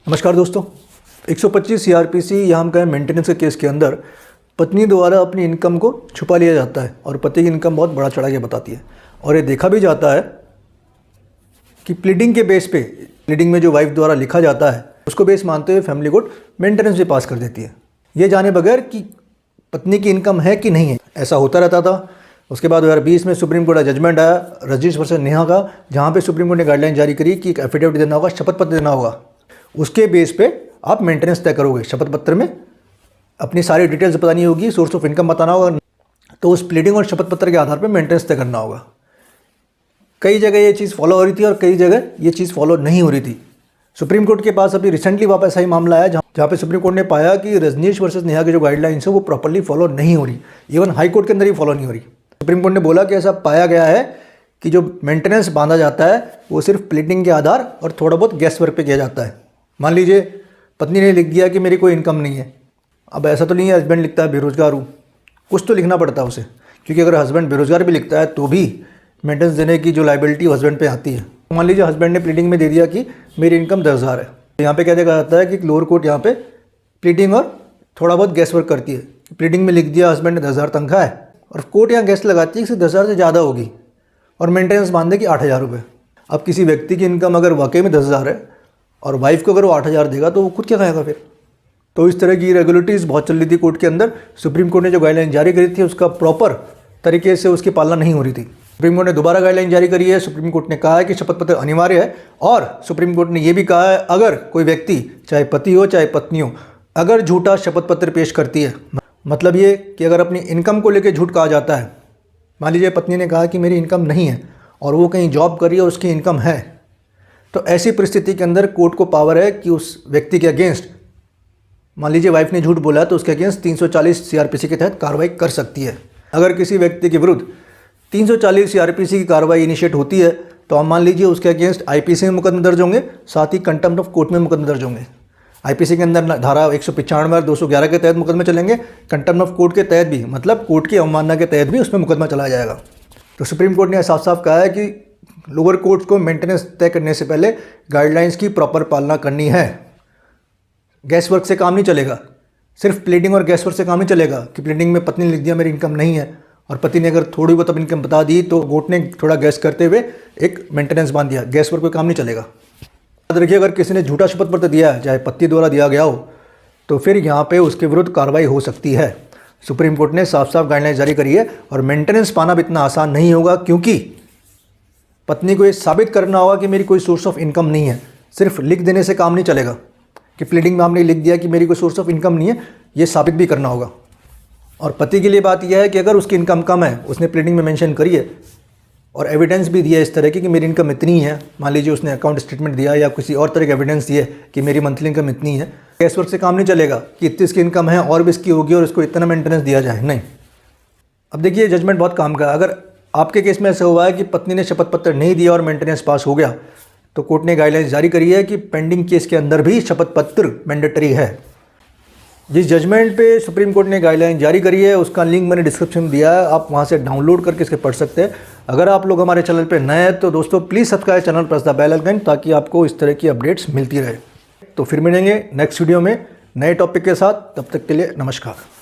नमस्कार दोस्तों। 125 सीआरपीसी या हम कहें मेंटेनेंस के केस के अंदर पत्नी द्वारा अपनी इनकम को छुपा लिया जाता है और पति की इनकम बहुत बड़ा चढ़ा के बताती है और ये देखा भी जाता है कि प्लीडिंग के बेस पे, प्लीडिंग में जो वाइफ द्वारा लिखा जाता है उसको बेस मानते हुए फैमिली कोर्ट मेंटेनेंस भी पास कर देती है, ये जाने बगैर कि पत्नी की इनकम है कि नहीं है। ऐसा होता रहता था। उसके बाद 2020 में सुप्रीम कोर्ट का जजमेंट आया रजनीश वर्सेस नेहा का, जहाँ पे सुप्रीम कोर्ट ने गाइडलाइन जारी करी कि एक एफिडेविट देना होगा, शपथ पत्र देना होगा। उसके बेस पे आप मेंटेनेंस तय करोगे। शपथ पत्र में अपनी सारी डिटेल्स बतानी होगी, सोर्स ऑफ इनकम बताना होगा, तो उस प्लीडिंग और शपथ पत्र के आधार पर मेंटेनेंस तय करना होगा। कई जगह ये चीज़ फॉलो हो रही थी और कई जगह ये चीज़ फॉलो नहीं हो रही थी। सुप्रीम कोर्ट के पास अभी रिसेंटली वापस आई मामला आया जहाँ पे सुप्रीम कोर्ट ने पाया कि रजनीश वर्सेस नेहा की जो गाइडलाइंस है वो प्रॉपर्ली फॉलो नहीं हो रही, इवन हाई कोर्ट के अंदर ही फॉलो नहीं हो रही। सुप्रीम कोर्ट ने बोला कि ऐसा पाया गया है कि जो मेंटेनेंस बांधा जाता है वो सिर्फ प्लीडिंग के आधार और थोड़ा बहुत गैस वर्क पे किया जाता है। मान लीजिए पत्नी ने लिख दिया कि मेरी कोई इनकम नहीं है। अब ऐसा तो नहीं है हस्बैंड लिखता है बेरोजगार हूँ, कुछ तो लिखना पड़ता है उसे, क्योंकि अगर हस्बैंड बेरोजगार भी लिखता है तो भी मेंटेनेंस देने की जो लाइबिलिटी हस्बैंड पे आती है। मान लीजिए हस्बैंड ने प्लीडिंग में दे दिया कि मेरी इनकम 10,000 है, यहाँ पे क्या देखा जाता है कि लोअर कोर्ट यहाँ पे प्लीडिंग और थोड़ा बहुत गैस वर्क करती है। प्लीडिंग में लिख दिया हस्बैंड ने 10,000 तनख्वाह है और कोर्ट यहाँ गैस लगाती है कि 10,000 से ज़्यादा होगी और मेंटेनेंस बांध दे कि 8,000 रुपये। अब किसी व्यक्ति की इनकम अगर वाकई में 10,000 है और वाइफ को अगर वो 8,000 देगा तो वो खुद क्या खाएगा फिर। तो इस तरह की रेगुलेटरीज बहुत चल रही थी कोर्ट के अंदर। सुप्रीम कोर्ट ने जो गाइडलाइन जारी करी थी उसका प्रॉपर तरीके से उसकी पालना नहीं हो रही थी। सुप्रीम कोर्ट ने दोबारा गाइडलाइन जारी करी है। सुप्रीम कोर्ट ने कहा है कि शपथ पत्र अनिवार्य है और सुप्रीम कोर्ट ने यह भी कहा है अगर कोई व्यक्ति, चाहे पति हो चाहे पत्नी हो, अगर झूठा शपथ पत्र पेश करती है, मतलब ये कि अगर अपनी इनकम को लेकर झूठ कहा जाता है, मान लीजिए पत्नी ने कहा कि मेरी इनकम नहीं है और वो कहीं जॉब कर रही है और उसकी इनकम है, तो ऐसी परिस्थिति के अंदर कोर्ट को पावर है कि उस व्यक्ति के अगेंस्ट, मान लीजिए वाइफ ने झूठ बोला तो उसके अगेंस्ट 340 सीआरपीसी के तहत कार्रवाई कर सकती है। अगर किसी व्यक्ति के विरुद्ध 340 सीआरपीसी की कार्रवाई इनिशिएट होती है तो आप मान लीजिए उसके अगेंस्ट आईपीसी में मुकदमे दर्ज होंगे, साथ ही कंटेम्प्ट ऑफ कोर्ट में मुकदमे दर्ज होंगे। आईपीसी के अंदर धारा 195 और 211 के तहत मुकदमे चलेंगे, कंटेम्प्ट ऑफ कोर्ट के तहत भी, मतलब कोर्ट की अवमानना के तहत भी उसमें मुकदमा चलाया जाएगा। तो सुप्रीम कोर्ट ने साफ साफ कहा है कि लोअर कोर्ट को मेंटेनेंस तय करने से पहले गाइडलाइंस की प्रॉपर पालना करनी है। गैस वर्क से काम नहीं चलेगा, सिर्फ प्लीडिंग और गैस वर्क से काम नहीं चलेगा कि प्लीडिंग में पत्नी ने लिख दिया मेरी इनकम नहीं है और पति ने अगर थोड़ी बहुत इनकम बता दी तो कोर्ट ने थोड़ा गैस करते हुए एक मेंटेनेंस बांध दिया। गैस वर्क पे काम नहीं चलेगा। याद रखिए, अगर किसी ने झूठा शपथ पत्र दिया है, चाहे पति द्वारा दिया गया हो, तो फिर यहाँ पे उसके विरुद्ध कार्रवाई हो सकती है। सुप्रीम कोर्ट ने साफ साफ गाइडलाइन जारी करी है और मेंटेनेंस पाना भी इतना आसान नहीं होगा, क्योंकि पत्नी को ये साबित करना होगा कि मेरी कोई सोर्स ऑफ इनकम नहीं है। सिर्फ लिख देने से काम नहीं चलेगा कि प्लीडिंग में आपने लिख दिया कि मेरी कोई सोर्स ऑफ इनकम नहीं है, ये साबित भी करना होगा। और पति के लिए बात यह है कि अगर उसकी इनकम कम है, उसने प्लीडिंग में मेंशन करी है और एविडेंस भी दिया इस तरह की कि मेरी इनकम इतनी है, मान लीजिए उसने अकाउंट स्टेटमेंट दिया या किसी और तरह का एविडेंस दिए कि मेरी मंथली इनकम इतनी है, गैस वर्क से काम नहीं चलेगा कि इतनी इसकी इनकम है और भी इसकी होगी और इसको इतना मेंटेनेंस दिया जाए, नहीं। अब देखिए जजमेंट बहुत काम का है। अगर आपके केस में ऐसा हुआ है कि पत्नी ने शपथ पत्र नहीं दिया और मेंटेनेंस पास हो गया, तो कोर्ट ने गाइडलाइंस जारी करी है कि पेंडिंग केस के अंदर भी शपथ पत्र मैंडेटरी है। जिस जजमेंट पे सुप्रीम कोर्ट ने गाइडलाइन जारी करी है उसका लिंक मैंने डिस्क्रिप्शन में दिया है, आप वहां से डाउनलोड करके इसके पढ़ सकते हैं। अगर आप लोग हमारे चैनल पे नए हैं तो दोस्तों please subscribe channel, press the bell icon, ताकि आपको इस तरह की अपडेट्स मिलती रहे। तो फिर मिलेंगे नेक्स्ट वीडियो में नए टॉपिक के साथ, तब तक के लिए नमस्कार।